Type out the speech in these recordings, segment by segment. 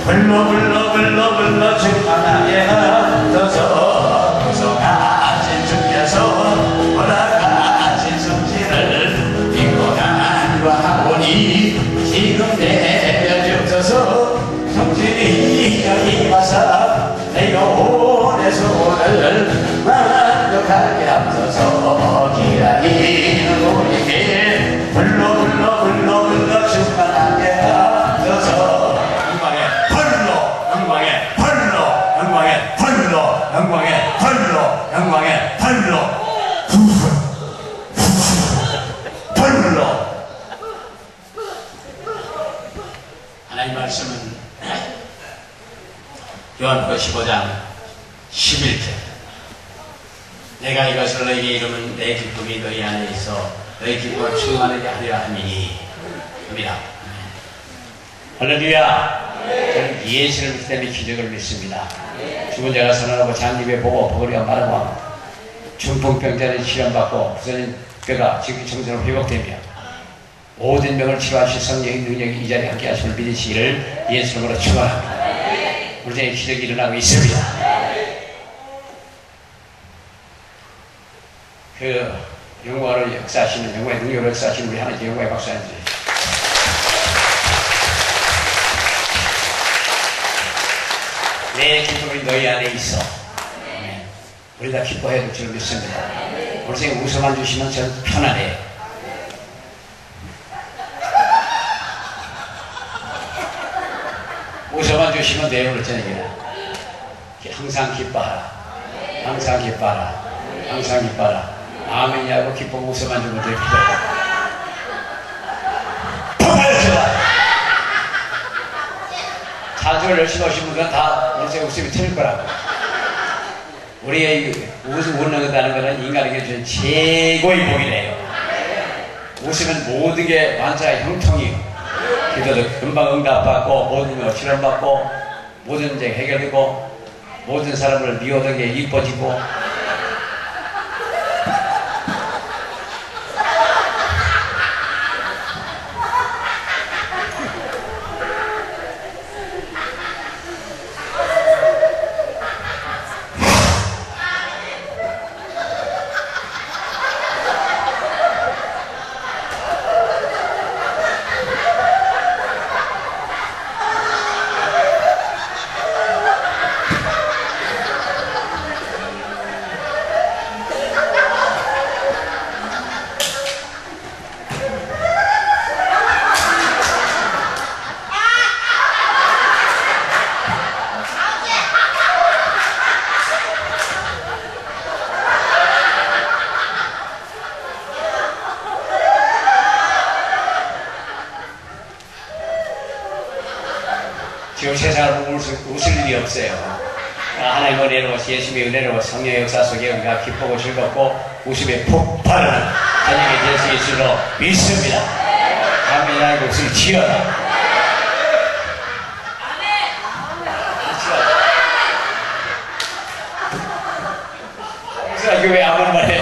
불러 주하나에 흩어져 구성하신 주께서 허락하신 성질을 믿고 간과하오니 지금 내려주소서. 성질이 여기 와서 내 영혼의 소원을 만족하게 하소서. 기다리는 우리에게 불러 주하나에 흩어져 영광의 불로. 하나님 말씀은 요한복음 15장 11절 내가 이것을 너희에게 이루면 내 기쁨이 너희 안에 있어 너희 기쁨을 충만하게 하리라 하니니 합니다. 할렐루야. 저는 예수를 믿기 때문에 기적을 믿습니다. 죽은 자가 살아나고 장님에 보고 버거리가 마르고 중풍병자는 치료받고 부서진 뼈가 지금 정상으로 회복되며 모든 병을 치료하실 성령의 능력이 이 자리에 함께 하심을 믿으시기를 예수님으로 축원합니다. 우리 중에 기적이 일어나고 있습니다. 그 영광을 역사하시는 영광의 능력을 역사하시는 우리 하나님 영광의 박수 한번 주세요. 내 기쁨이 너희 안에 있어. 우리 다 기뻐해야 될 줄 믿습니다. 우리 생에 웃음만 주시면 전 편안해요. 웃음만 주시면 돼요. 그렇잖아요. 항상 기뻐하라. 항상 기뻐하라. 항상 기뻐하라. 아멘이하고 기쁘고 웃음만 주면 됩니다. 자주 열심히 오신 분들은 다 우리 웃음이 틀릴 거라고. 우리의 웃음 웃는다는 것은 인간에게 주는 최고의 복이래요. 웃으면 모든 게 완전히 형통이요. 기도도 금방 응답받고 모든 걸 실현받고 모든 문제 해결되고 모든 사람을 미워하던 게 이뻐지고 지금 세상을 웃을 일이 없어요. 하나님의 은혜로 예수님의 은혜로 성령의 역사 속에 우리가 기쁘고 즐겁고 웃음의 폭발하는 저녁이 될 수 있으로 믿습니다. 아멘. 웃을 지어라. 교회 아무나 말해.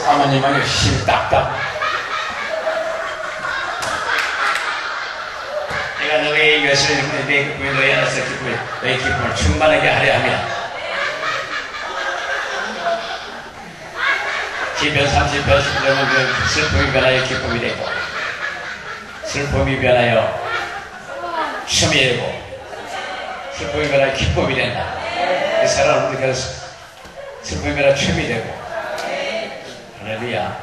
사모님은 열심히 딱딱. 내가 너의 것을 너희 안에서 너의 기쁨을 충만하게 하려 하며 시편 30편 10절은 그 슬픔이 변하여 기쁨이 되고 슬픔이 변하여 춤이 되고 슬픔이 변하여 기쁨이 된다. 그 사람은 우리가 슬픔이 변하여 춤이 되고 할렐루야.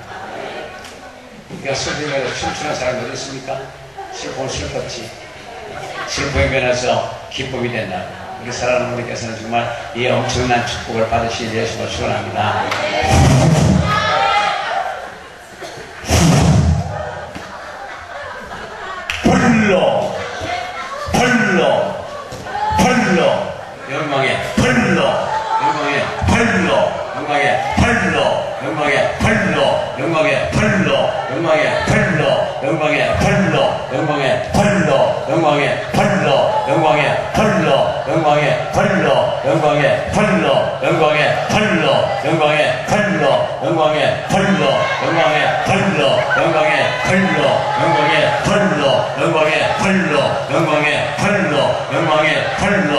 우리가 슬픔이 변하여 춤추는 사람이 어디 있습니까? 슬픔은 슬펐지. 슬픔이 변해서 기쁨이 된다. 우리 사랑하는 분께서는 정말 이 엄청난 축복을 받으시기 위해서 축원합니다. 불로 영광의 불로 영광의 불로 영광의 불로 영광의 불로 영광의 불로 영광의 불로 영광의 불로 영광의 불로 영광의 불로 영광의 불로 영광의 불로 영광의 불로 영광의 불로 영광의 불로 영광의 불로 영광의 불로 영광의 불로 영광의 불로 영광의 불로 영광의 불로 영광의 불로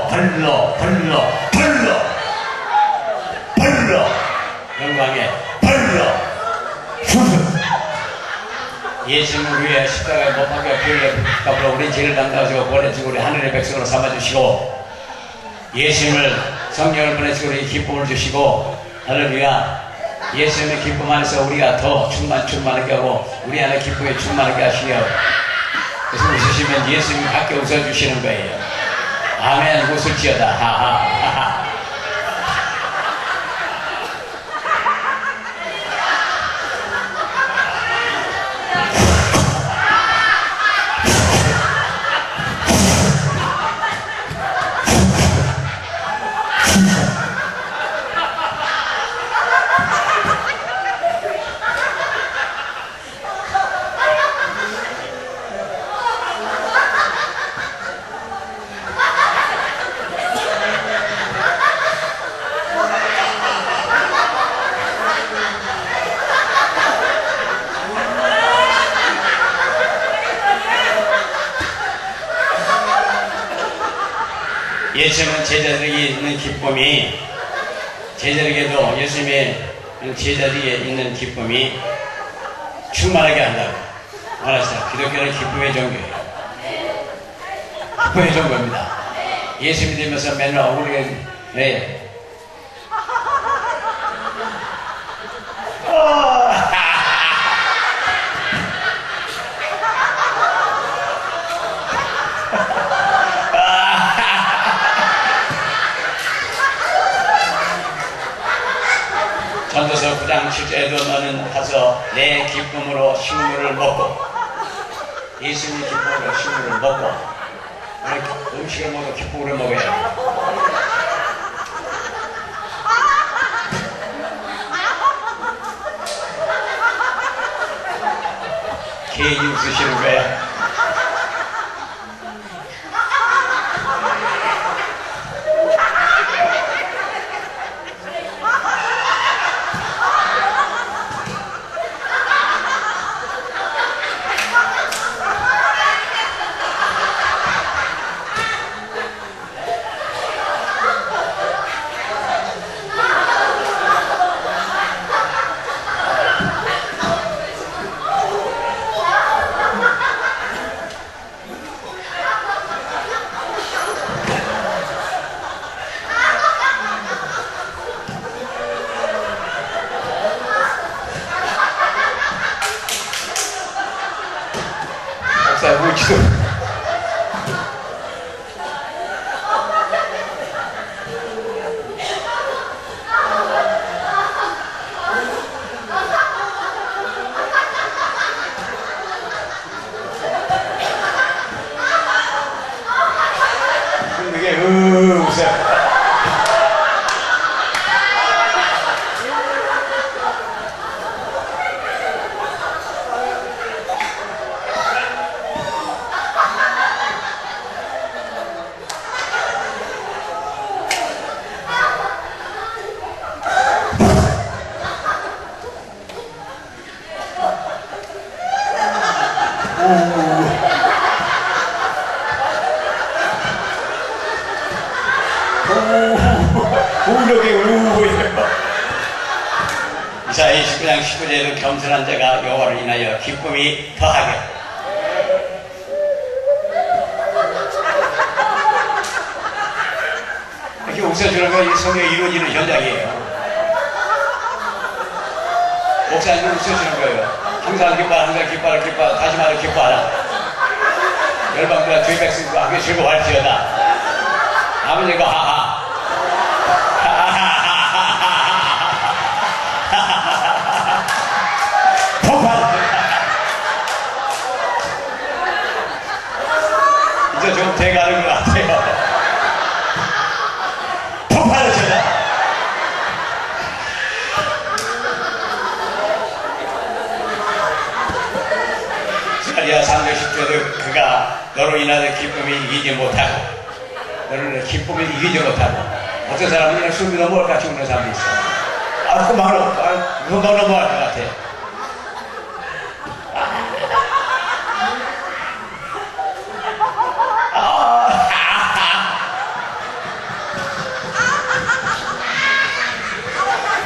불로 불로 불로 불로 영광의 불로 예수님을 위해 십자가에 못 박혀 피를 값으로 우리 죄를 담당하시고 보내주고 우리 하늘의 백성으로 삼아주시고 예수님을 성령을 보내주고 우리 기쁨을 주시고 할렐루야. 예수님의 기쁨 안에서 우리가 더 충만하게 하고 우리 안에 기쁨에 충만하게 하시며 그래서 웃으시면 예수님이 밖에 웃어주시는 거예요. 아멘. 웃을지어다. 하하하하. 예수님은 제자들에게 있는 기쁨이 제자들에게도 예수님의 제자들에게 있는 기쁨이 충만하게 한다고 말하시다. 기독교는 기쁨의 종교예요. 기쁨의 종교입니다. 예수 믿으면서 맨날 우리가 전도서 9장 7절에도 너는 가서 내 기쁨으로 식물을 먹고 예수님의 기쁨으로 식물을 먹고 우리 음식을 먹고 기쁨으로 먹어야 돼. 개인이 웃으시는 거야. 우지도 이게 웃어. 이사야 29장 19절에도 겸손한 자가 여호와를 인하여 기쁨이 더하게 이렇게 웃어주는 건 성경이 이루어지는 현장이에요. 목사님은 웃어주는 거예요. 항상 기뻐하라, 항상 기뻐하라, 기뻐하라, 다시 말해 기뻐하라. 열방과 주의 백성과 함께 즐거워할지어다. 아버지가 하하. 이제 좀 돼가는 것 같아요. 폭발하잖아. 네가 살고 싶어도 그가 너로 인하여 기쁨이 이기지 못하고 너를 기쁨이 이기지 못하고 어떤 사람은 그냥 숨이 넘어갈 것 같이 웃는 사람도 있어. 그만 넘어갈 것 같아.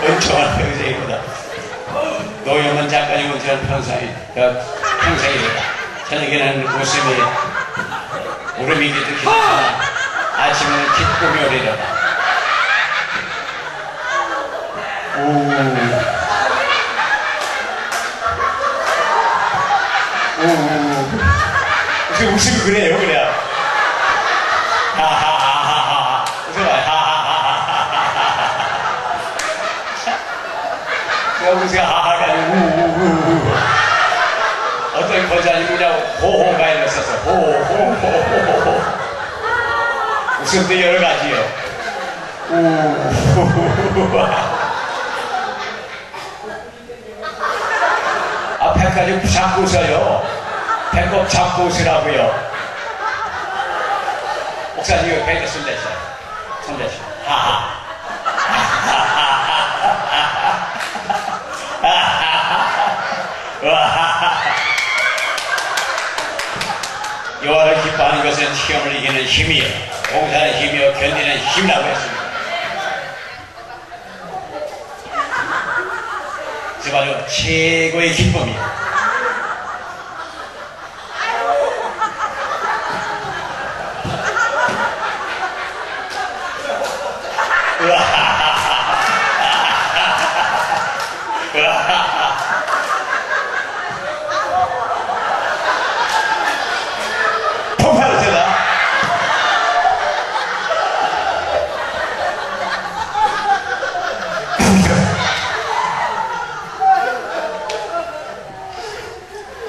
은총한 평생이보다 노영은 작가님 은총한 평생이보다 저녁에는 웃음이 울음이 기득히나 아침에는 기쁨이 오리려다. 어떻게 웃음이 그래요 그래. 하하하하하 웃어봐. 웃음이 하하가 아니고 우우우우. 어떤 권사님이 그냥 호호가 이랬었어. 호호호호호호. 웃음도 여러 가지요. 앞에까지 잡고 웃어요. 배꼽 잡고 웃으라고요. 목사님 배꼽 손대셔. 손대셔. 하하. 여호와를 기뻐하는 것은 시험을 이기는 힘이요 봉사는 힘이요 견디는 힘이라고 했습니다. 그래서 바로 최고의 기쁨이에요.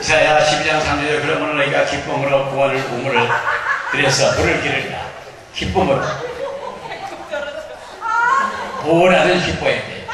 이사야 12장 3절에 그러므로 너희가 기쁨으로 구원을 우물을 그래서 물을 기르리라. 기쁨으로 보라는 기뻐야 돼.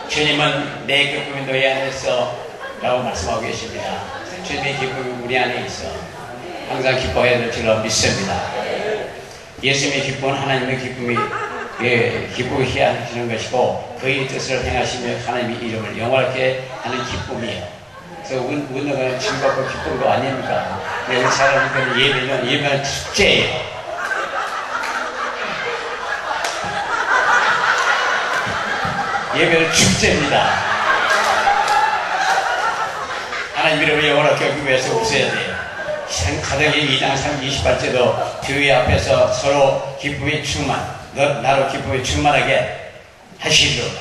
주님은 내 기쁨이 너희 안에 있어 라고 말씀하고 계십니다. 주님의 기쁨이 우리 안에 있어 항상 기뻐해야 될 줄로 믿습니다. 예수님의 기쁨은 하나님의 기쁨이 기쁘게 하시는 것이고 그의 뜻을 행하시며 하나님의 이름을 영화롭게 하는 기쁨이에요. 그래서 웃는 건 즐겁고 기쁜 거 아닙니까? 우리 사람들은 예배는 축제예요. 예배는 축제입니다. 하나님 이름을 영원하게 하기 위해서 웃어야 돼요. 사도행전 2장 28절도 교회 앞에서 서로 기쁨이 나로 기쁨이 충만하게 하시리로다.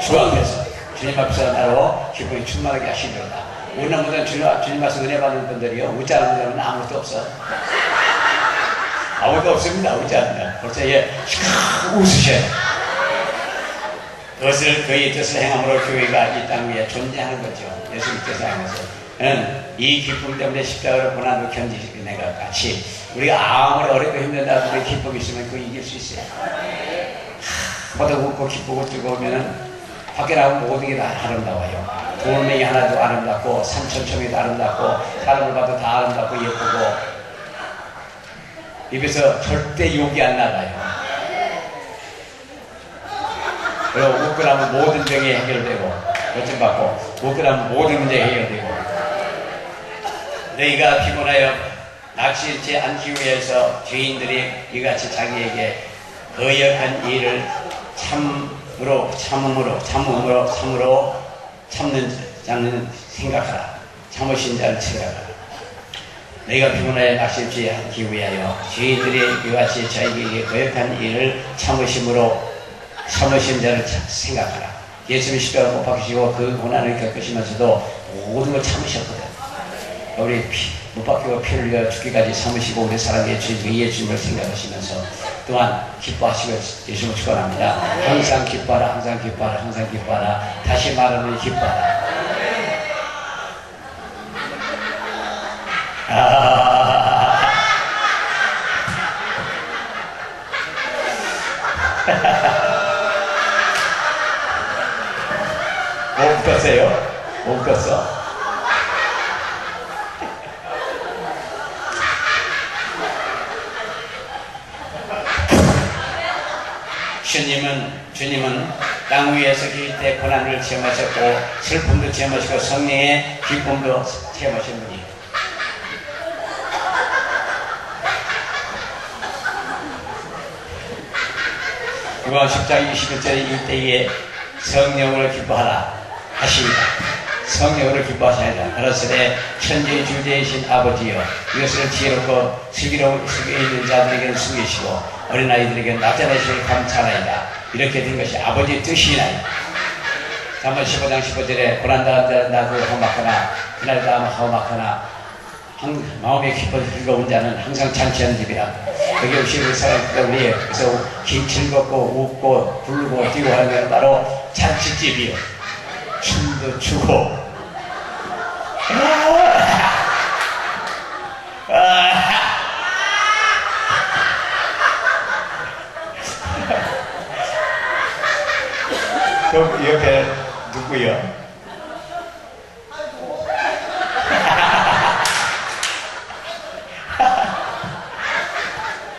주 앞에서 주님 앞에서 나로 기쁨이 충만하게 하시리로다. 우리는 모든 주님 앞에서 은혜 받는 분들이요 웃지 않는 사람은 아무것도 없어. 아무것도 없습니다. 웃지 않는 벌써 웃으셔요. 그것을 그의 뜻을 행함으로 교회가 이 땅 위에 존재하는 거죠. 예수님 뜻을 행해서 이 기쁨 때문에 십자가를 고난도 견디는 것 같이 우리가 아무리 어렵고 힘들다 하더라도 기쁨이 있으면 그거 이길 수 있어요. 보다 웃고 기쁘고 뜨거우면 밖에 나오면 모든 게 다 아름다워요. 돌멩이 하나도 아름답고 산천초미도 아름답고 사람을 봐도 다 아름답고 예쁘고 입에서 절대 욕이 안 나가요. 그리고 웃고 나면 모든 병이 해결되고 고침받고 웃고 나면 모든 문제 해결되고 너희가 피곤하여 낚시치 않기 위해서 죄인들이 이같이 자기에게 거역한 일을 참 참음으로 참는 자는 생각하라. 참으신 자를 생각하라. 너희가 피곤하여 낙심치 않기 위하여 저희들이 이같이 저에게 거역한 일을 참으신 자를 생각하라. 예수님이 십자가를 못 박히시고 그 고난을 겪으시면서도 모든 걸 참으셨거든. 우리 못 박히고 피 흘려 죽기까지 참으시고 우리 사랑의 주인 예수님을 생각하시면서 또한 기뻐하시고 예수님을 축원합니다. 항상 기뻐하라, 항상 기뻐하라, 항상 기뻐하라. 다시 말하는 기뻐하라. 못 껐어요? 못 껐어? 주님은 땅 위에서 계실 때 고난을 체험하셨고 슬픔도 체험하시고 성령의 기쁨도 체험하신 분이에요. 요한 10장 21절에 이때에 성령을 기뻐하라 하십니다. 성령으로 기뻐하시라. 그러시되 천지의 주제이신 아버지여 이것을 지혜롭고 슬기로운 있는 자들에게는 숨기시고 어린아이들에게 나타내시길 감사하나이다. 이렇게 된 것이 아버지의 뜻이나이다. 잠언 15장 15절에 고난당한 나도 험악하나 그날 다음 험악하나 마음에 기뻐서 즐거운 자는 항상 잔치하는 집이라. 여기 오신 그 사람 때문에 그래서 즐겁고 웃고 부르고 뛰고 하는 게 바로 잔치집이요. 춤도 추고 그 옆에 누구요?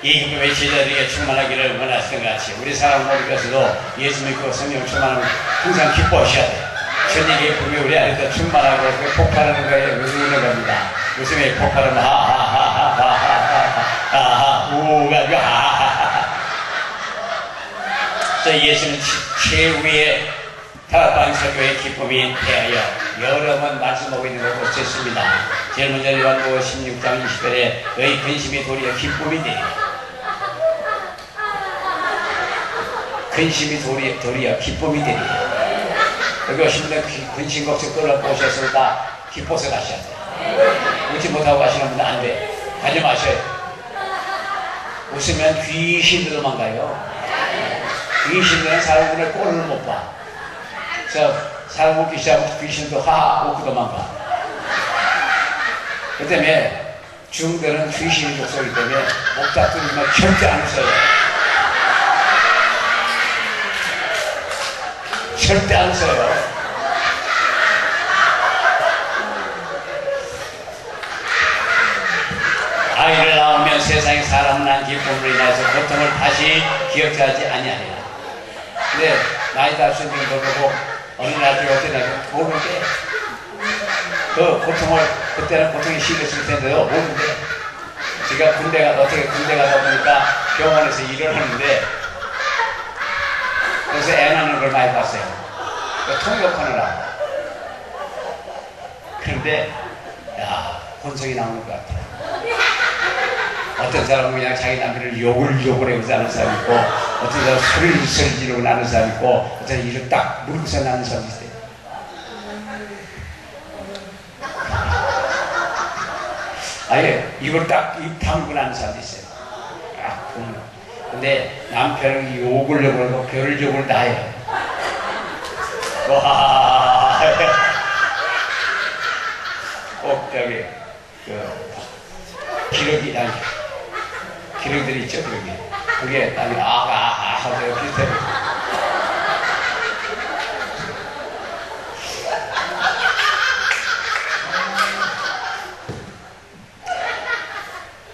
이 기쁨의 제자들에게 충만하기를 원하시는 같이 우리 사람 모두께서도 예수 믿고 성령 충만하면 항상 기뻐하셔야 돼요. 천의 기쁨이 우리 안에서 충만하고 그 폭발하는 거에 의미는 겁니다. 웃음이 폭발하면 하하하하하하하하 우가지고 하하하하. 저 예수는 최후의 다락방 설교의 기쁨이 대하여 여러 번 말씀하고 있는 것을 볼 수 있습니다. 제일 먼저 요한복음 16장 20절에 너희 근심이 도리어 기쁨이 되리라. 근심이 도리어 기쁨이 되리라. 여기 오신 분들 근심 걱정 끌어보셔서 다 기뻐서 가셔야 돼요. 웃지 못하고 가시는 분은 안 돼. 가지 마셔요. 웃으면 귀신도 도망가요. 귀신들은 사람들의 꼴을 못 봐. 그래서 사람 웃기 시작하면 귀신도 하하 웃고 도망가. 그 때문에 중들은 귀신이 독소이기 때문에 목탁 뚫리면 절대 안 웃어요. 절대 안 웃어요. 아이를 낳으면 세상에 사람을 낳은 기쁨으로 인해서 고통을 다시 기억하지 아니하리라. 근데 나이 다수는 모르고 어느 날이 어떻게 모르는데 그 고통을 그때는 고통이 심했을 텐데도 모르는데 제가 어떻게 군대 가다 보니까 병원에서 일을 하는데 그래서 애 낳는 걸 많이 봤어요. 통역하느라. 그런데 야 혼성이 나오는 것 같아요. 어떤 사람은 그냥 자기 남편을 욕을 하고 사는 사람 있고 어떤 사람은 소리를 지르고 나는 사람 있고 어떤 사람은 이를 딱 물고서 나는 사람 있어요. 아예 이걸 딱 입 다물고 나는 사람도 있어요. 딱 보면. 근데 남편은 욕을 하고 별을 욕을 다 해요. 와. 꼭 저기 기록들이 있죠, 그게 나중에 하고 비슷해요.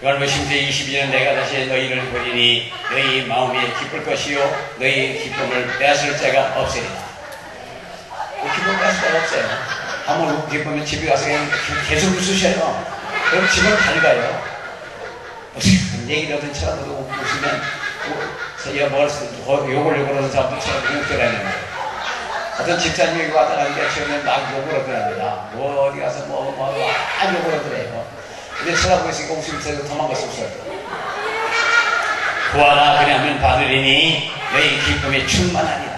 요한복음 10장 22절 내가 다시 너희를 보리니 너희 마음이 기쁠 것이요 너희 기쁨을 빼앗을 자가 없으리라. 기쁨을 빼앗을 자가 없어요. 한번 기쁘면 집에 가서 그냥 계속 웃으셔요. 그럼 집은 밝아요. 무슨 얘기를 하든 쳐다보고 웃으면 욕을 그러는 사람도 처럼 욕들하는 어떤 집사님이 왔다 갔는데 처음에 막 욕을 하더랍니다. 뭐 어디 가서 욕을 하더래요. 근데 쳐다보고 있으니까 웃음이 터지고 도망갔어. 구하라 그리하면 받으리니 너희 기쁨이 충만하니라.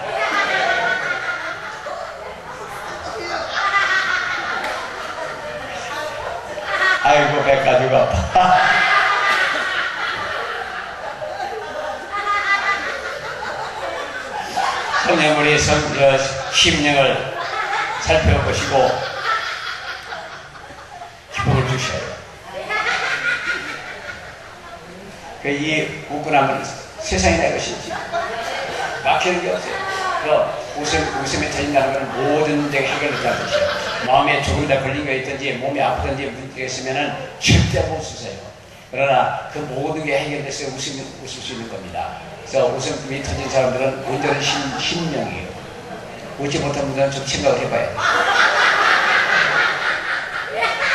아이고 배 가지고 아파. 성령물이 심령을 살펴보시고 기쁨을 주셔요. 이 웃고 나면 세상이 내 것인지 막히는 게 없어요. 웃음이 터진다는 것은 모든 데가 해결됐다는 뜻이에요. 마음에 조금이나 걸린 거 있든지 몸이 아프든지 문제가 있으면 절대 못 웃으세요. 그러나 그 모든 게 해결돼서 웃을 수 있는 겁니다. 그래서 웃음이 터진 사람들은 온전한 심령이에요. 웃지 못한 분들은 좀 생각을 해봐야 돼요.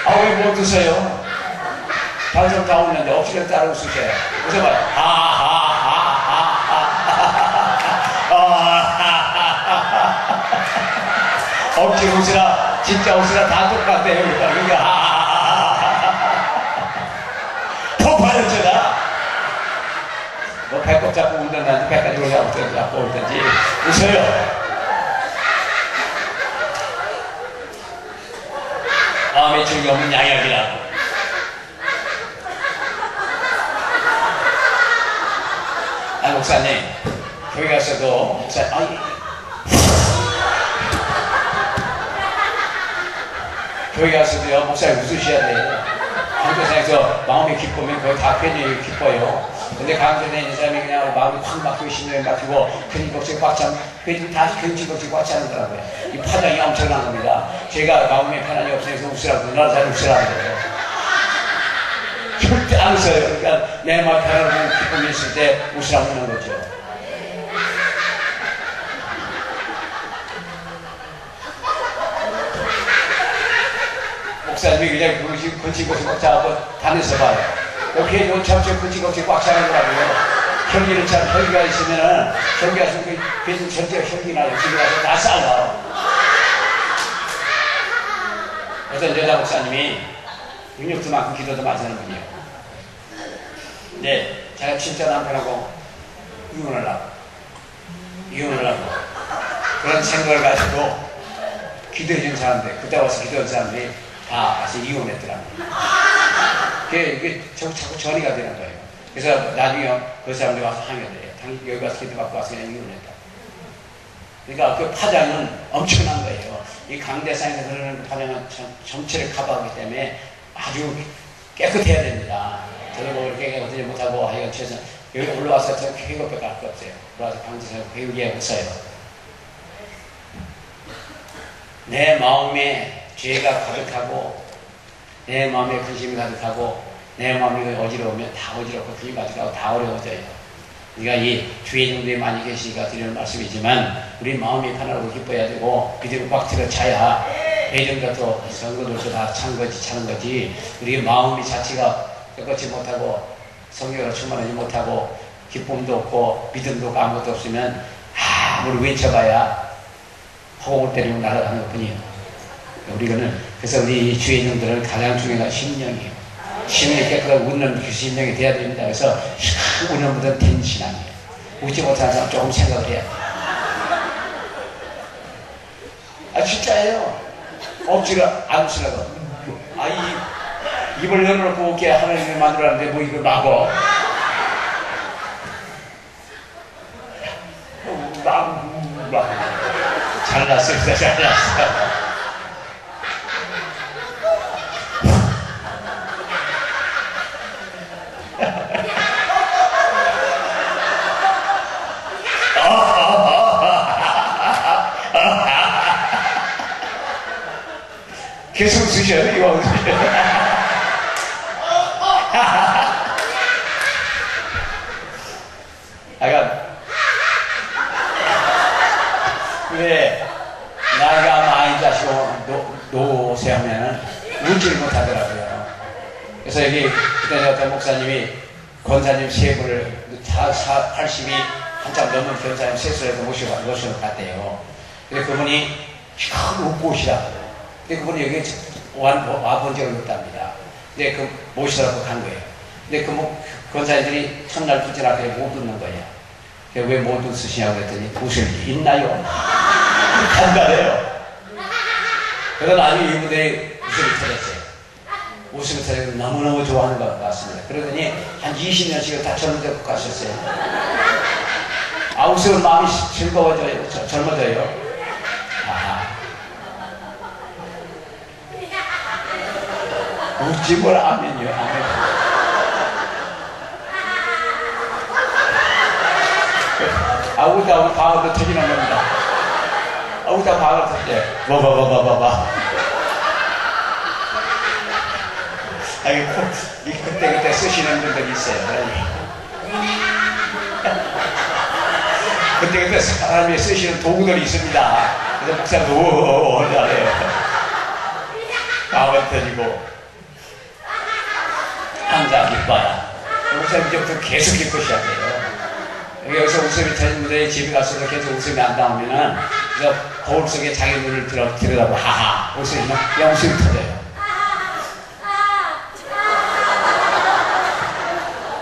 아, 왜 못 웃어요? 다른 사람 다 웃는데 억지로 따라 웃으셔요. 웃어봐요. 억지로 웃으라, 진짜 웃으라 다 똑같아요. 폭발했잖아. 뭐 배꼽 잡고 웃는다든지 배까지 올라오든지 웃든지 웃어요. 마음의 즐거움은 양약이라고. 목사님, 교회 가서도 교회 가서도요, 목사님 웃으셔야 돼요. 강조상에서 마음이 기쁘면 거의 다 괜히 기뻐요. 근데 강조에 있는 사람이 그냥 마음이 확 막히고 심령이 막히고 근육걱정이 꽉 차면 다시 근육걱정이 꽉 차는더라고요. 이 파장이 엄청난 겁니다. 제가 마음에 편안이 없으면서 웃으라고 나를 잘 웃으라고 그래요. 절대 안 웃어요. 그러니까 내 마음 편안하고 기쁨이 있을 때 웃으라고 하는 거죠. 목사님이 그냥 근치걱정 꽉 차고 다녀서 봐요. 이렇게 요참처럼 근치걱정이 꽉 차는 거라고요. 혈기를 참, 혈기가 있으면은, 혈기가 있으면 그 전체가 혈기나 집에 가서 다 싸워. 어떤 여자 목사님이 능력도 많고 기도도 많이 하는 분이에요. 근데 제가 진짜 남편하고 이혼을 하고 그런 생각을 가지고 기도해준 사람들, 그때 와서 기도한 사람들이 다 와서 이혼했더라고요. 그게 자꾸 전이가 되는 거예요. 그래서 나중에 그 사람들이 와서 항의를 해요. 여기 가서 기도받고 와서 그냥 이혼했다. 그러니까 그 파장은 엄청난 거예요. 이 강대상에서 그러는 파장은 전체를 커버하기 때문에 아주 깨끗해야 됩니다. 저도 뭐 이렇게 깨끗하지 못하고 하여간 최선 여기 올라와서 저 회고밖에 할 거 없어요. 올라와서 강대상에 회고에 없어요. 내 마음에 죄가 가득하고 내 마음에 근심이 가득하고 내 마음이 어지러우면 다 어지럽고 근심이 가득하고 다 어려워져요. 우리가 이 주의 정도에 많이 계시니까 드리는 말씀이지만 우리 마음이 편하고 기뻐야 되고 믿음이 꽉 들어 차야 배정자도 선거들도 다 차는 거지 우리 마음이 자체가 깨끗이 못하고 성경으로 충만하지 못하고 기쁨도 없고 믿음도 없고 아무것도 없으면 아무리 외쳐봐야 허공을 때리고 날아가는 것 뿐이에요. 그래서 우리 주의 종들은 가장 중요한 심령이에요. 심령이 깨끗하고 웃는 그 심령이 돼야 됩니다. 그래서 웃는 분은 된 신앙이에요. 웃지 못하는 사람 조금 생각을 해야 돼요. 진짜예요. 억지로 안 웃으라고. 입을 열어놓고 웃게 하나님을 만들었는데 뭐 이걸 막어. 잘났어. 계속 웃으셔요, 이거. 왜 나이가 많이 자시고 노쇠하면은 웃지를 못하더라고요. 그래서 여기 그때 어떤 목사님이 권사님 세 분을 80이 한참 넘은 권사님 세수에서 모셔갔대요. 근데 그분이 참 웃고 오시라고. 근데 그분이 여기 와본 적이 없답니다. 근데 그 모시라고 간 거예요. 근데 그 권사님들이 첫날 둘째 날 그냥 못 웃는 거예요. 왜 못 웃으시냐고 그랬더니 웃을 일 있나요? 간단해요. 그래서 나중에 이분들이 웃음이 터졌어요. 웃음이 터져서 너무너무 좋아하는 것 같습니다. 그러더니 한 20년씩을 다 젊어져 가셨어요. 아, 웃으면 마음이 즐거워져요. 젊어져요. 아하. 웃지 뭘 아멘이요. 아멘. 아, 웃다 방어도 터지는 겁니다. 아, 웃다 방어 터져. 봐봐봐봐봐봐. 아니, 그때 쓰시는 분들이 있어요. 그때 사람이 쓰시는 도구들이 있습니다. 그래서 목사도 잘해요. 방어 터지고. 항상 기뻐라. 목사님 이제부터 계속 기뻐 시작해요. 여기서 웃음이 터진 분들이 집에 가서도 계속 웃음이 안 나오면은, 그래서 거울 속에 자기 눈을 들여다보고, 하하, 웃음이 그냥 웃음이 터져요.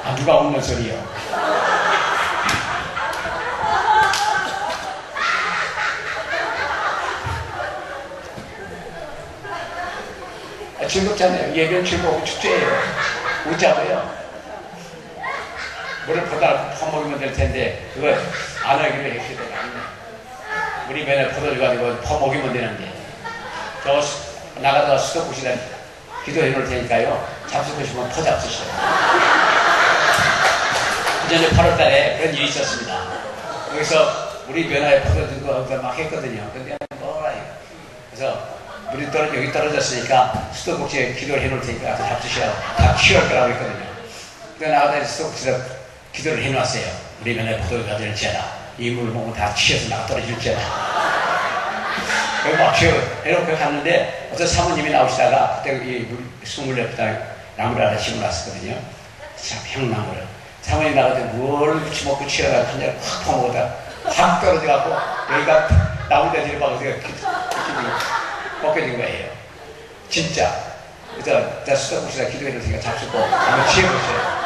아, 누가 웃는 소리요? 아, 즐겁잖아요. 예배는 즐거우고 축제예요. 웃자고요. 물을 보다 퍼먹이면 될 텐데 그거 안 하기로 했기 때문에 우리 맨날 포도주 가지고 퍼먹이면 되는데 저 나가다가 수도꼭지다 기도해 놓을 테니까요. 잡수시면 퍼 잡수시오. 그전에 8월 달에 그런 일이 있었습니다. 여기서 우리 면화에 포도주가 막 했거든요. 근데 뭐라 이거. 그래서 물이 여기 떨어졌으니까 수도꼭지에 기도를 해 놓을 테니까 가서 잡수시라고 다 키울 거라고 했거든요. 그래서 나가다 수도꼭지에다 기도를 해놨어요. 우리 면에 포도주가 될지어다. 이 물을 먹으면 다 취해서 나가 떨어질지어다. 그래서 막 해놓고 갔는데 어떤 사모님이 나오시다가 그때 이 24부터 나무를 하나 심어놨었거든요. 참 향나무를. 사모님이 나가서 뭘 먹고 취하다가 한 잔을 확 퍼먹었다 확 떨어져갖고 여기가 나무대 뒤로 박아서 벗겨진 거예요. 진짜. 그래서 수도꼭지에다 기도해놓을 테니까 잡수고 한번 취해보세요.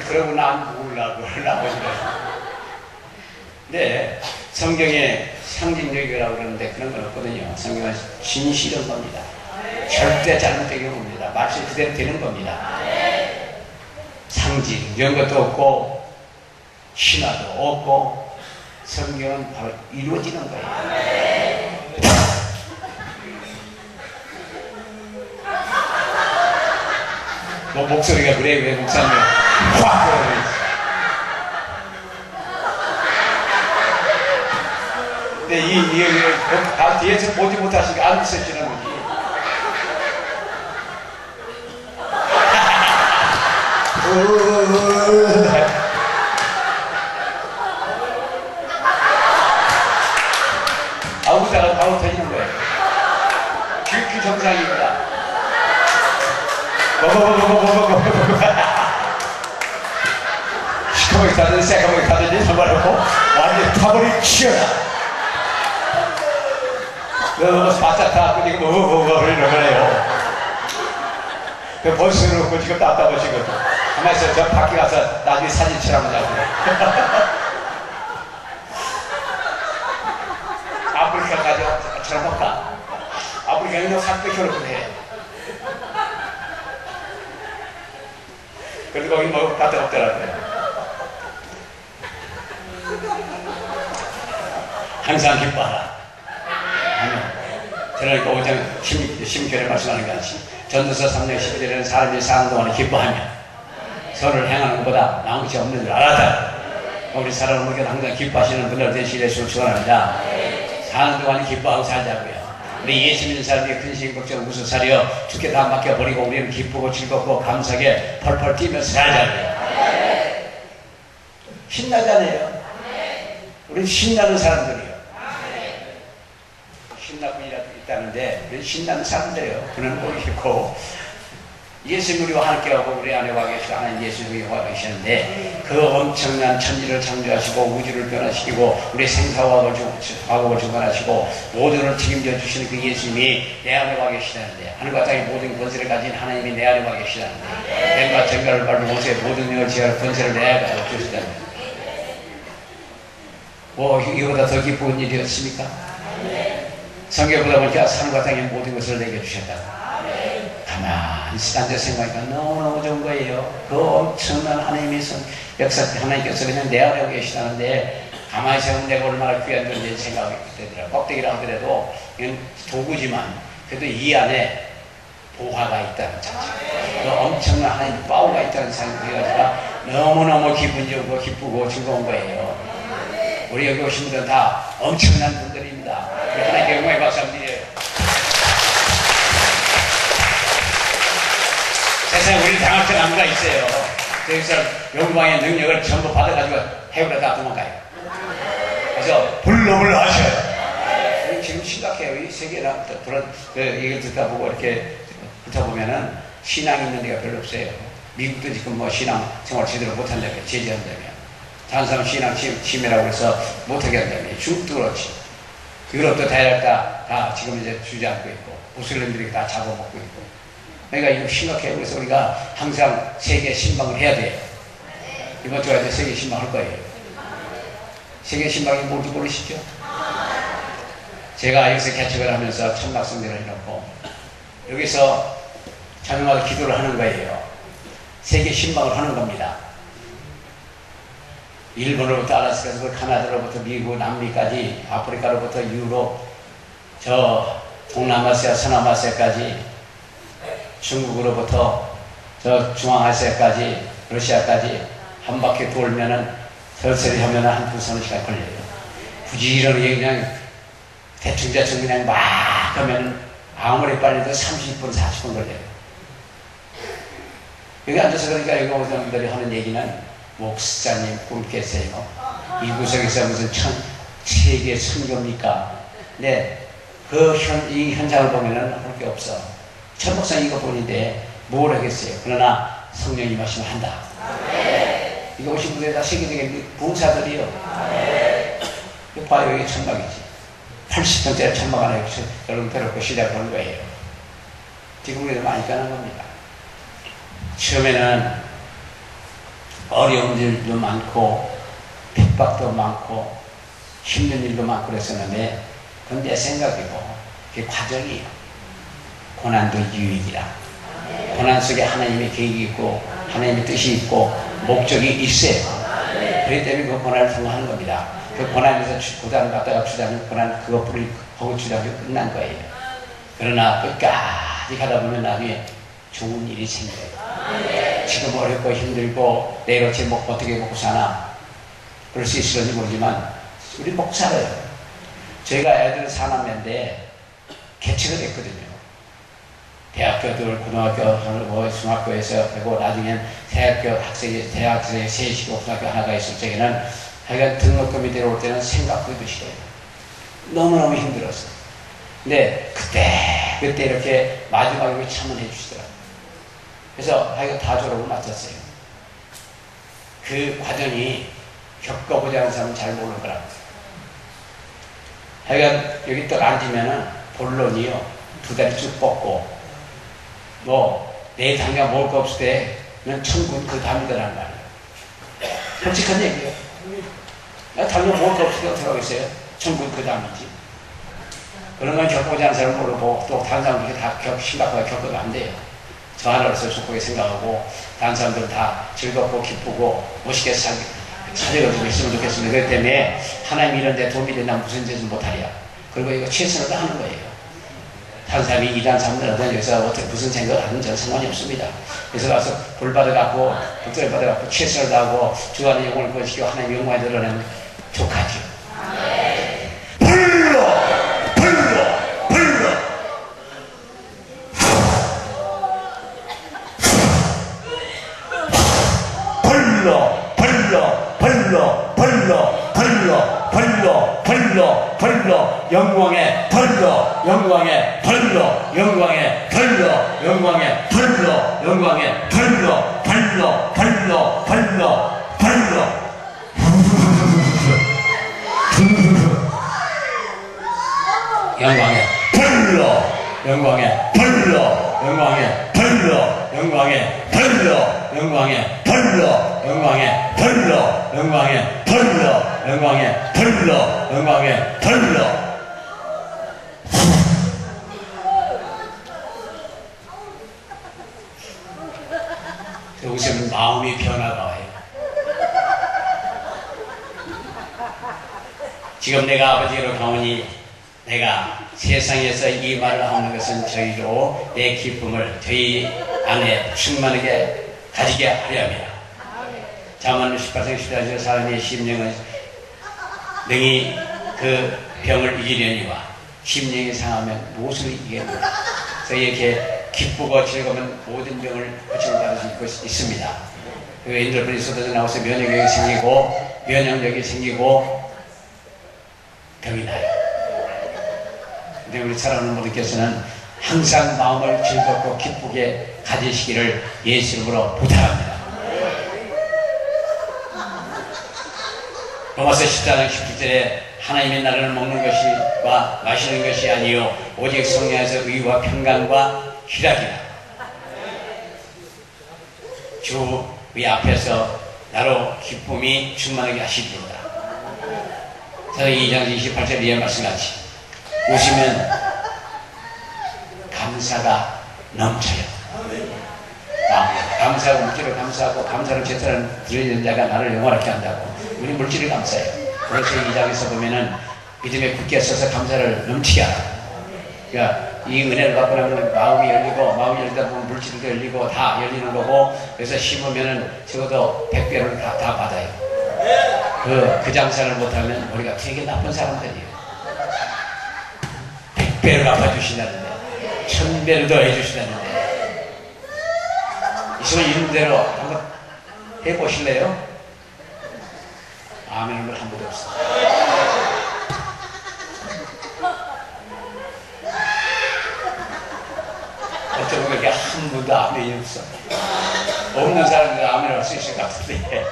그러고 난 몰라고 근데 성경에 상징적이라고 그러는데 그런 건 없거든요. 성경은 진실한 겁니다. 절대 잘못되게 봅니다. 말씀 그대로 되는 겁니다. 상징 이런 것도 없고 신화도 없고 성경은 바로 이루어지는 거예요. 뭐 목소리가 그래 왜 목사님 확 근데 다 뒤에서 보지 못하시니까 안 있으시는 거지. 아우다가 바로 터지는 거예요. 귀 정상입니다. 시커멓게 타든지 새까맣게 타든지 상관없고 완전 타버리 치어라. 너무 바짝 타고 지금 이러는 거예요. 그 벌써 놓고 지금 답답하시거든. 가만히 있어요. 저 밖에 가서 나중에 사진 촬영을 하고. 아프리카까지 볼까? 아프리카는 확 뺏겨놓고 해. 그래도 거기 뭐 갖다 없더라고요. 항상 기뻐하라. 아멘. 저는 그 5장 16절에 말씀하는 것 같이 전도서 3장 12절에는 사람이 사는 동안에 기뻐하며 선을 행하는 것보다 나은 것이 없는 줄 알았다. 우리 사랑하는 분께 항상 기뻐하시는 분들 되시기를 축원합니다. 사는 동안에 기뻐하고 살자고요. 우리 예수 믿는 사람이 근심 걱정 무슨 살이요 죽게 다 맡겨버리고 우리는 기쁘고 즐겁고 감사하게 펄펄 뛰면서 살자고요. 신나잖아요. 우리 신나는 사람들이요. 신나분이라도 있다는데 우리 신나는 사람들이요. 그는 모르겠고 예수님이 우리와 함께하고 우리 안에 와 계시고 하나님 예수님이 와 계시는데 그 엄청난 천지를 창조하시고 우주를 변화시키고 우리 생사와 과거를 주관하시고 모두를 책임져 주시는 그 예수님이 내 안에 와 계시다는데 하늘과 땅의 모든 권세를 가진 하나님이 내 안에 와 계시다는데 뱀과 정갈을 밟은 옷에 모든 능을 지할 권세를 내 안에 와 주시다는데 뭐 이거보다 더 기쁜 일이었습니까? 성경보다 보니까 하늘과 땅의 모든 것을 내게 주셨다. 가만히 앉아 생각하니까 너무너무 좋은 거예요. 그 엄청난 하나님의 역사, 하나님께서 그냥 내 안에 계시다는데 가만히 생각하면 내가 얼마나 귀한 존재인 생각이 되더라고요. 껍데기라 하더라도 이건 도구지만 그래도 이 안에 보화가 있다는 자체, 그 엄청난 하나님의 파워가 있다는 생각이 가지고 너무너무 기분 좋고 기쁘고 즐거운 거예요. 우리 여기 오신 분들은 다 엄청난 분들입니다. 하나님께 영광의 박수 한번 드려요. 세상에 우리 당할 때 나무가 있어요. 그래서 영광의 능력을 전부 받아가지고 해외로 다 도망가요. 그래서 불놈을 하셔요. 지금 심각해요. 이 세계나 이걸 듣다 보고 이렇게 듣다 보면은 신앙이 있는 데가 별로 없어요. 미국도 지금 뭐 신앙 생활 제대로 못한다며, 제재한다며. 다른 사람 신앙 침해라고 해서 못하게 한다며. 중국도 그렇지. 유럽도 대략 다 지금 이제 주저앉고 있고, 무슬림들이 다 잡아먹고 있고. 그러니까 이거 심각해요. 그래서 우리가 항상 세계 신방을 해야 돼요. 이번 주에 세계 신방 할 거예요. 세계 신방이 뭔지 모르시죠? 제가 여기서 개척을 하면서 천막성대를 해놓고 여기서 저녁마다 기도를 하는 거예요. 세계 신방을 하는 겁니다. 일본으로부터 알라스카에서 카나다로부터 미국, 남미까지, 아프리카로부터 유럽, 저 동남아시아, 서남아시아까지, 중국으로부터 저 중앙아시아까지, 러시아까지 한 바퀴 돌면은 설설이 하면은 한 2-3시간 걸려요. 부지런히 그냥 대충 그냥 막 하면은 아무리 빨리도 30분, 40분 걸려요. 여기 앉아서 그러니까 여기 오신 분들이 하는 얘기는 목사님 꿈 깨세요. 이 구석에서 무슨 세계 선교입니까? 네, 이 현장을 보면은 할 게 없어. 천 목사님 이거 보는데 뭘 하겠어요? 그러나 성령이 말씀을 한다. 이거 오신 분들이 다 세계적인 봉사들이요. 이거 봐요, 이게 천막이지. 80평짜리 천막 하나 여러분 데려고 시작하는 거예요. 지금 우리도 많이 가는 겁니다. 처음에는 어려운 일도 많고 핍박도 많고 힘든 일도 많고 그랬었는데 그건 내 생각이고 그게 과정이에요. 고난도 유익이라. 고난 속에 하나님의 계획이 있고 하나님의 뜻이 있고 목적이 있어요. 그렇기 때문에 그 고난을 통과하는 겁니다. 그 고난에서 고난을 갖다가 주자면 고난 그것뿐이 하고 주자면 끝난 거예요. 그러나 끝까지 가다 보면 나중에 좋은 일이 생겨요. 지금 어렵고 힘들고 내일 어째 어떻게 먹고 사나 그럴 수 있을지 모르지만 우리 먹고 살아요. 저희가 애들 사남매인데 개척을 했거든요. 대학교들 고등학교 하고 중학교에서 하고 나중엔 대학생이 셋이고 고등학교 하나가 있을 적에는 하여간 등록금이 들어올 때는 생각보다 싫어요. 너무너무 힘들었어. 근데 그때 이렇게 마지막에 참여해 주시더라고요. 그래서 하여간 다 졸업을 마쳤어요. 그 과정이 겪어보지 않은 사람은 잘 모르는 거라고. 하여간 여기 딱 앉으면은 본론이요. 2다리 쭉 뻗고 내일 당장 먹을 거 없을 때는 천국은 그 다음이더라는 말이에요. 솔직한 얘기예요. 당장 먹을 거 없을 때 어떻게 하겠어요? 천국은 그 다음이지. 그런 건 겪어보지 않은 사람은 모르고 또 다른 사람들이 다 심각하게 겪어도 안 돼요. 저 하나로서 속하게 생각하고 다른 사람들은 다 즐겁고 기쁘고 멋있게 살려가지고 있으면 좋겠습니다. 그렇기 때문에 하나님 이런 데 도움이 된다면 무슨 짓을 못하랴. 그리고 이거 최선을 다하는 거예요. 다른 사람이 이단 사람들은 여기서 어떻게 무슨 생각을 하는 전 상관이 없습니다. 그래서 가서 볼 받아갖고 복도를 받아갖고 최선을 다하고 주하는 영혼을 구원시키고 하나님의 영광에 드러내면 족하죠. 벌러 영광 영광의 벌로 영광의 벌로 영광의 벌로 영광의 벌로 영광의 벌로 벌로 벌로 벌로 벌로 영광의 벌로 영광의 벌로 영광의 벌로 영광의 벌로 영광의 벌로 영광의 벌로 영광의 벌로 영광의 벌로 영광의 벌로 웃으면 마음이 변화가 와요. 지금 내가 아버지로 가오니 내가 세상에서 이 말을 하는 것은 저희로 내 기쁨을 저희 안에 충만하게 가지게 하려 합니다. 잠언 18장 14절 사람의 심령은 능히 그 병을 이기려니와 심령이 상하면 무엇을 이기겠노라. 그래서 이렇게 기쁘고 즐거우면 모든 병을 고침을 받을 수 있습니다. 그 엔돌핀이 나와서 면역력이 생기고 면역력이 생기고 병이 나요. 근데 우리 사랑하는 분들께서는 항상 마음을 즐겁고 기쁘게 가지시기를 예수 이름으로 부탁합니다. 로마서 14장 17절에 하나님의 나라를 먹는 것과 마시는 것이 아니요 오직 성령 안에서 의와 평강과 희락이다. 주 위 앞에서 나로 기쁨이 충만하게 하시리로다. 사도행전 2장 28절 이하 말씀같이 웃으면 감사가 넘쳐요. 감사하고 물질을 감사하고 감사를 제대로 드리는 자가 나를 영원하게 한다고. 우리 물질을 감사해요. 그래서 이 장에서 보면은 믿음에 굳게 서서 감사를 넘치게 하라. 그러니까 이 은혜를 받고 나면 마음이 열리고 마음이 열리다 보면 물질도 열리고 다 열리는 거고 그래서 심으면은 적어도 100배를 다 받아요. 그 장사를 못하면 우리가 되게 나쁜 사람들이에요. 100배를 갚아주신다는데 1000배를 더 해주신다는데 이승을 이런 대로 한번 해보실래요? 아멘은 한 번도 없어요. 어쩌면 그렇게 한 번도 아멘이 없어. 없는 사람들 아멘 할 수 있을 것 같은데.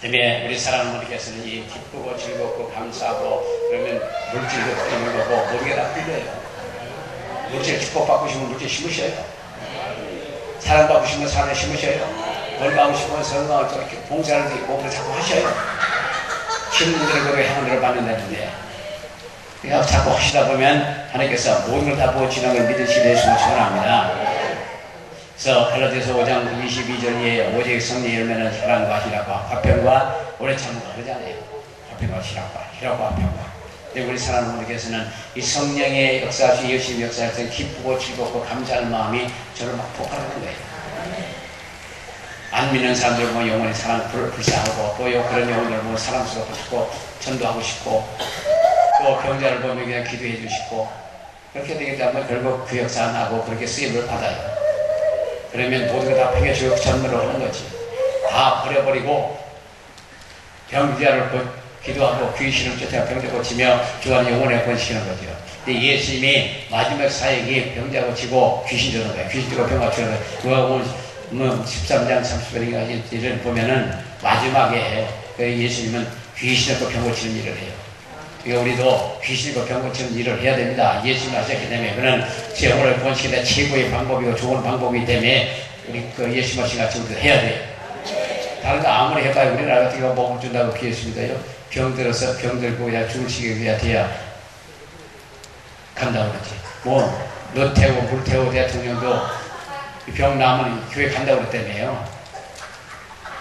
때문에 우리 사랑하는 분께서는 이 기쁘고 즐겁고 감사하고 그러면 물질도 풀리는 거고 모든 게 다 풀려요. 물질 축복받고 싶으면 물질 심으셔요. 사랑받고 싶으면 사랑을 심으셔요. 건강하고 싶으면 건강을 또 이렇게 봉사를 목표를 자꾸 하셔요. 힘든 대로 그렇게 향을 받는다는데 그냥 자꾸 하시다 보면 하나님께서 모든 걸 다 부어주시는 걸 믿으시는 예수를 축원합니다. 그래서 갈라디아서 5장 22절에 오직 성령의 열매는 사랑과 희락과 화평과 오래 참음과 그러잖아요. 화평과 희락과 화평과. 근데 우리 사랑하는 분들께서는 이 성령의 역사하시 열심히 역사할 때 기쁘고 즐겁고 감사하는 마음이 저를 막 폭발하는 거예요. 안 믿는 사람들 보면 영원히 사랑 불쌍하고 또 그런 영혼들 보면 사랑스럽고 싶고 전도하고 싶고 또 병자를 보면 그냥 기도해 주시고 그렇게 되기 때문에 결국 그 역사 안 하고 그렇게 쓰임을 받아요. 그러면 모든 걸 다 팽개치고 전도를 하는 거지. 다 버려버리고 병자를 기도하고 귀신을 쫓아 병자 고치며 주하는 영혼에 번시키는 거죠. 근데 예수님이 마지막 사역이 병자 고치고 귀신 주는 거예요. 귀신 주고 병 고치는 거예요. 누가 보면 13장 30절인가 이를 보면은 마지막에 예수님은 귀신을 또 병 고치는 일을 해요. 그러니까 우리도 귀신과 병 고치는 일을 해야 됩니다. 예수님 하셨기 때문에 그는 제 영혼을 번시키는 최고의 방법이고 좋은 방법이기 때문에 우리 그 예수님 하신 같이 우리도 해야 돼요. 다른 거 아무리 해봐요. 우리나라 같은 거 먹을 준다고 기했습니다요. 병 들어서 병 들고 그냥 죽을 시기가 돼야 간다고 그러지. 뭐 노태우, 물태우 대통령도 병 나면 교회 간다고 그랬다며요.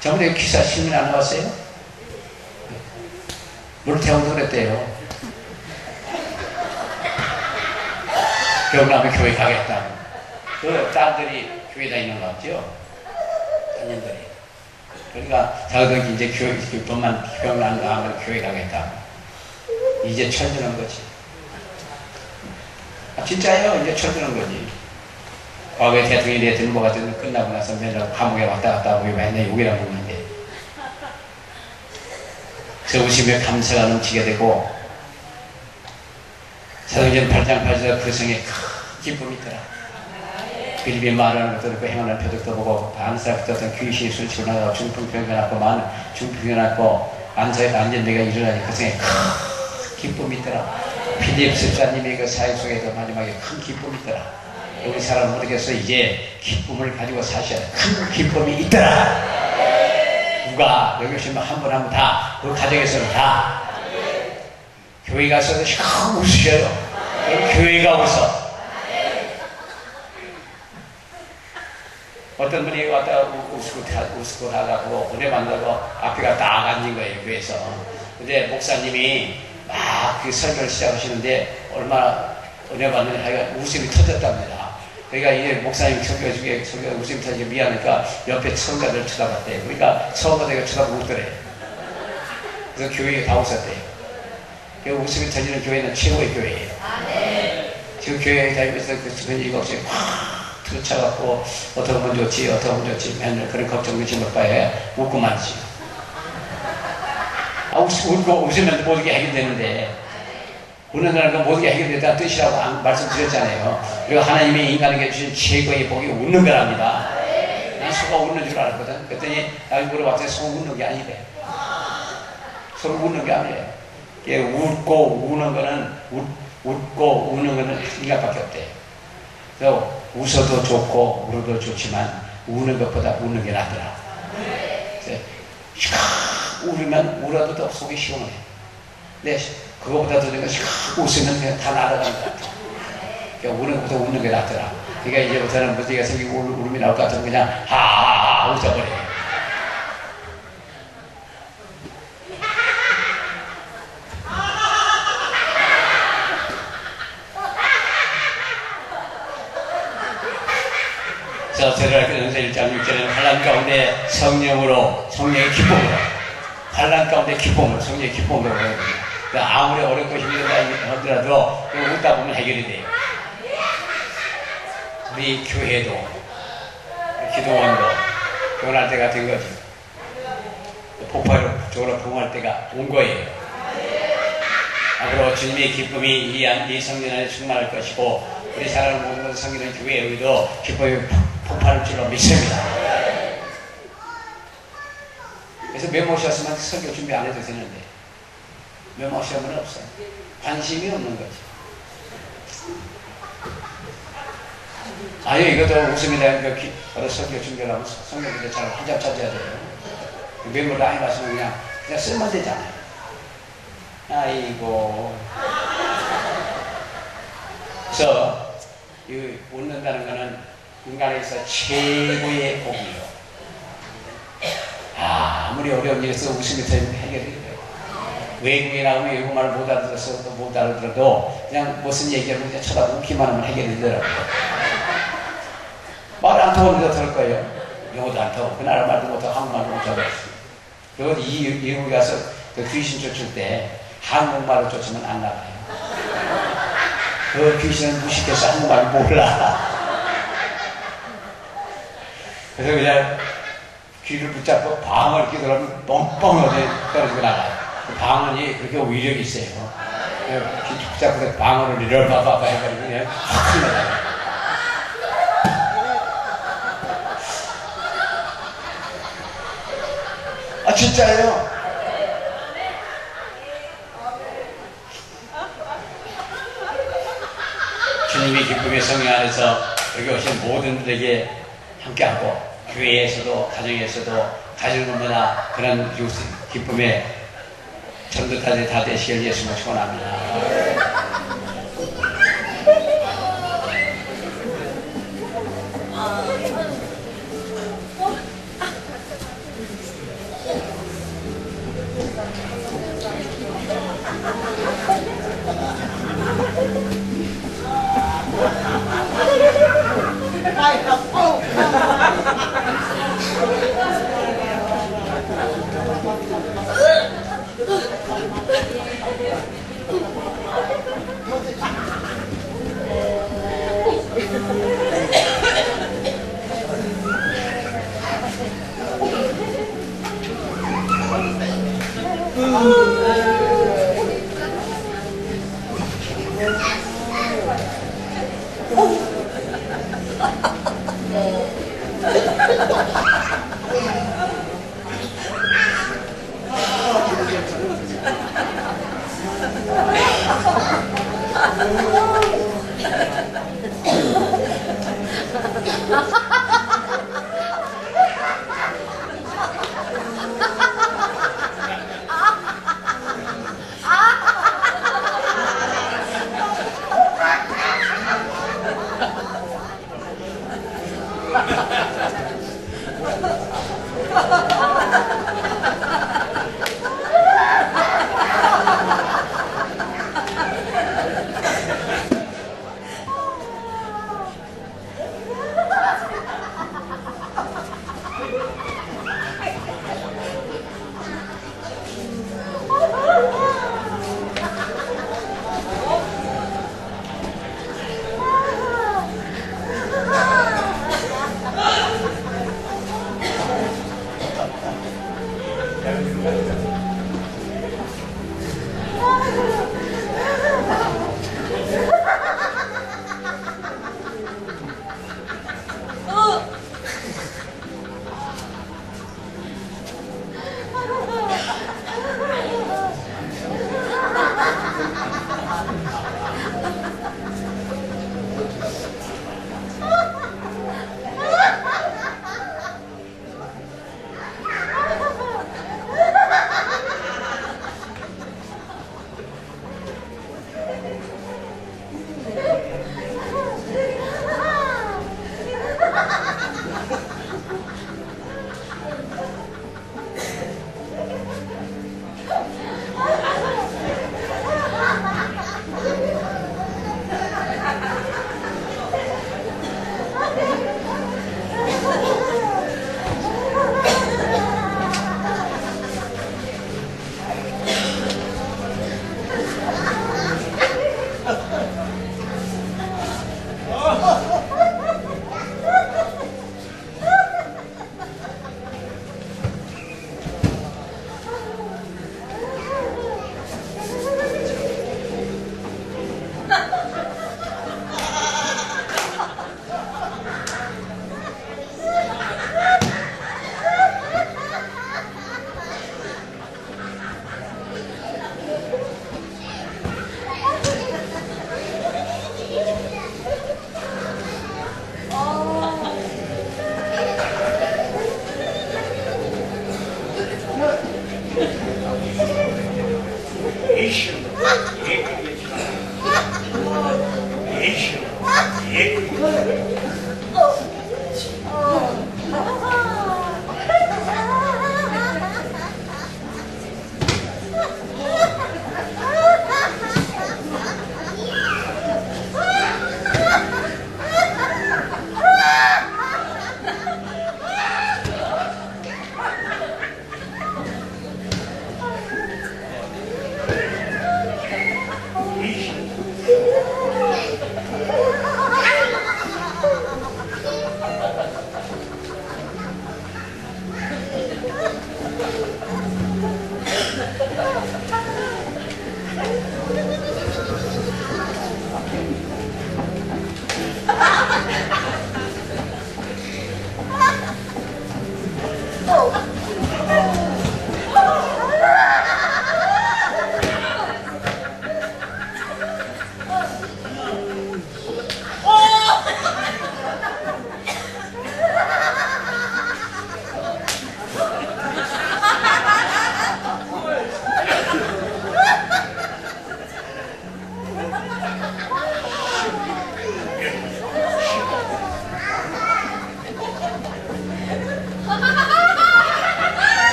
저번에 기사 신문 안 나왔어요? 물태우도 그랬대요. 병 나면 교회 가겠다고. 그 딸들이 교회 다니는 거 같죠? 자녀들이. 그러니까 자기들 이제 교회 돈만 병 나면 교회 가겠다고. 이제 철드는 거지. 아, 진짜예요. 이제 철드는 거지. 과거에 대통령이 내 들고 가지고 끝나고 나서 맨날 감옥에 왔다 갔다 하고 맨날 욕이라고 했는데 그래서 웃으며 감사가 넘치게 되고 사도행전 8장 8절에 그 성에 큰 기쁨이 있더라. 빌립이 말하는 것도 듣고 행하는 표적도 보고 반사부터 어떤 귀신이 술치고 나가고 중풍병이 났고 많은 중풍병이 났고 안전대가 일어나니 그 성에 큰 기쁨이 있더라. 빌립 집사님의 그 사역 속에도 마지막에 큰 기쁨이 있더라. 우리 사람 모르겠어. 이제 기쁨을 가지고 사셔야 돼. 큰 기쁨이 있더라. 누가 여기 오시면 한 분 한 분 다 그 가정에서는 다 교회 가서도 형 웃으셔요. 교회가 웃어. 어떤 분이 왔다가 웃고 나가고 은혜 받는다고 앞에가 딱 앉은 거예요. 교회에서. 근데 목사님이 막 그 설교를 시작하시는데 얼마나 은혜 받는 하여간 웃음이 터졌답니다. 그러니까 이게 목사님 설교 중에 웃음이 터지게 미안하니까 옆에 성가들 쳐다봤대요. 그러니까 성가대가 쳐다보고 웃더래요. 그래서 교회에 다 웃었대요. 그 웃음이 터지는 교회는 최고의 교회예요. 지금 교회에 다니면서 그 분위기가 없이 확 터쳐갖고 어떻게 하면 좋지 어떻게 하면 좋지 맨날 그런 걱정 의심을 봐야 웃고 말지. 웃으면 모든 게 해결되는데 웃는다는 건 모든 게 해결된다는 뜻이라고 말씀드렸잖아요. 그리고 하나님이 인간에게 주신 최고의 복이 웃는 거랍니다. 난 소가 웃는 줄 알았거든. 그랬더니 나를 물어봤더니 소 웃는 게 아니래. 소가 웃는 게 아니래. 웃고 우는 거는 웃고 우는 거는 인간밖에 없대. 그래서 웃어도 좋고 울어도 좋지만 우는 것보다 웃는 게 낫더라. 울으면 울어도 더 속이 시원해. 근데 그거보다 더 웃으면 그냥 다 날아가는 것 같아. 그러니까 우는 것보다 웃는 게 낫더라. 그러니까 이제부터는 문제가 생기고 울음이 나올 것 같으면 그냥 하하하 웃어버려. 제가 연서 1장 6절에는 환난 가운데 성령으로 성령의 기쁨으로 환난 가운데 기쁨으로 성령의 기쁨으로 해야 됩니다. 아무리 어렵고 힘들다 하더라도 웃다 보면 해결이 돼요. 우리 교회도 기도원도 교훈할 때가 된 거죠. 폭발적으로 부흥할 때가 온 거예요. 앞으로 주님의 기쁨이 이 성전 안에 충만할 것이고 우리 사랑하는 모든 것을 섬기는 교회에도 기쁨이 폭발할 줄로 믿습니다. 그래서 메모 오셨으면 설교 준비 안 해도 되는데 메모 오시면 없어요. 관심이 없는 거죠. 아유 이것도 웃음이 되는 그 설교 준비를 하면 성경인데 잘 한참 찾아야 돼요. 메모를 많이 마시면 그냥 쓰면 되잖아요. 아이고. 그래서 이 웃는다는 것은 인간에서 최고의 복이에요. 아무리 어려운 일에서 웃음이 터지면 해결이 돼요. 외국에 나오면 외국말을 못 알아들어도 그냥 무슨 얘기하면 그냥 쳐다보고 웃기만 하면 해결이 되더라고요. 말 안 통하는데 어떨 거예요? 영어도 안 통하고 그 나라 말도 못하고 한국말도 못하고. 그리고 미국에 가서 그 귀신 쫓을 때 한국말을 쫓으면 안 나가요. 그 귀신은 무식해서 한국말 몰라. 그래서 그냥 귀를 붙잡고 방을 이렇게 들어가면 뻥뻥 어디 떨어지고 나가요. 그 방언이 그렇게 위력이 있어요. 귀 붙잡고 방언을 이럴바바바 해가지고 그냥 확 나가요. 아 진짜예요. 주님의 기쁨의 성령 안에서 여기 오신 모든 분들에게 함께하고 교회에서도 가정에서도 가정문화 그런 기쁨의 전도까지 다 되시길 예수님을 축원합니다.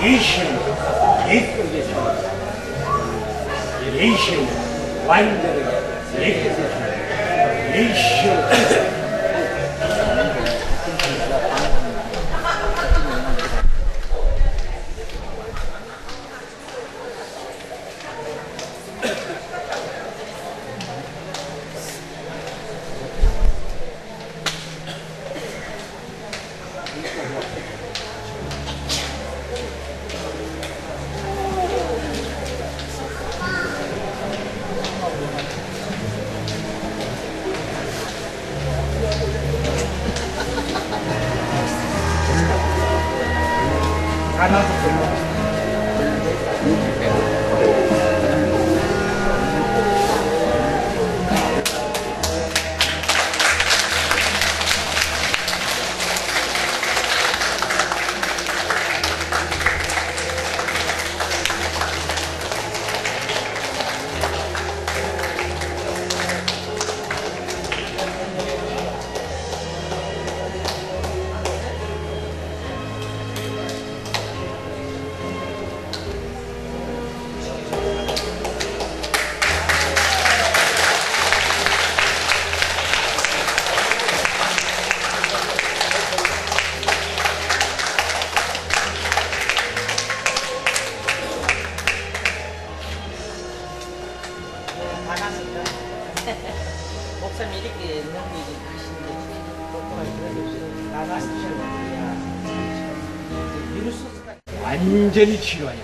예시는 예쁘게 살 예시는 완전히 예쁘게 살 예시는 하나도 별로 목사님 이렇게 능력이 하신데 똑똑하게 나가시면 미루소스가 완전히 치료하여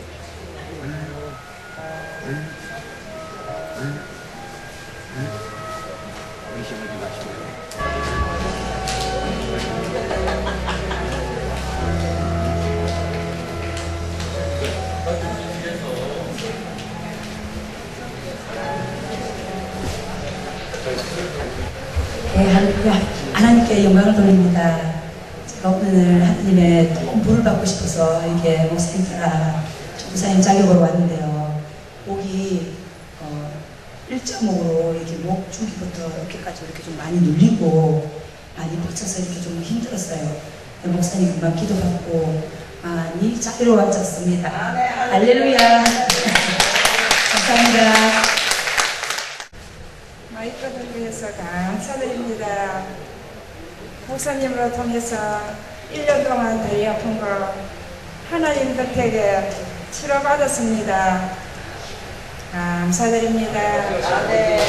의심하지 마시고요. 네, 할렐루야. 하나님께 영광을 돌립니다. 제가 오늘 하나님의 또 물을 받고 싶어서 이게 목사님 자격으로 왔는데요. 목이 1.5로 이렇게 목 중기부터 이렇게까지 이렇게 좀 많이 눌리고 많이 뻗쳐서 이렇게 좀 힘들었어요. 목사님 금방 기도받고 많이 자유로워졌습니다. 할렐루야. 감사합니다. 마이크를 위해서 감사드립니다. 목사님으로 통해서 1년 동안 다리 아픈 거 하나님 덕택에 치료받았습니다. 감사드립니다. 네,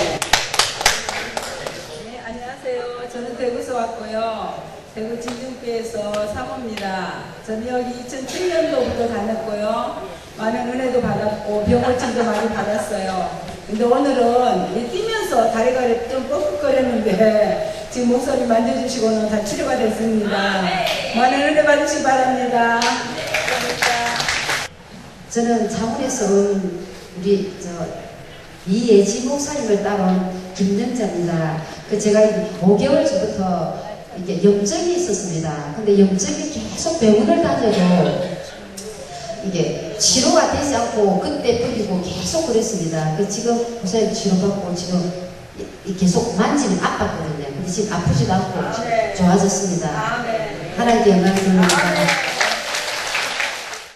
안녕하세요. 저는 대구에서 왔고요. 대구 진중교에서 사모입니다. 저는 여기 2007년도부터 다녔고요. 많은 은혜도 받았고 병원침도 많이 받았어요. 근데 오늘은 뛰면서 다리가 좀 뻐끔거렸는데 지금 목소리 만져주시고는 다 치료가 됐습니다. 많은 은혜 받으시기 바랍니다. 저는 창원에서 온 우리 이예지 목사님을 따온 김영자입니다. 제가 5개월 전부터 이게 염증이 있었습니다. 근데 염증이 계속 병원을 다녀도 이게 치료가 되지 않고 그때 뿌리고 계속 그랬습니다. 지금 목사님 치료받고 지금 계속 만지면 아팠거든요. 근데 지금 아프지도 않고 좋아졌습니다. 하나님께 영광을 돌립니다.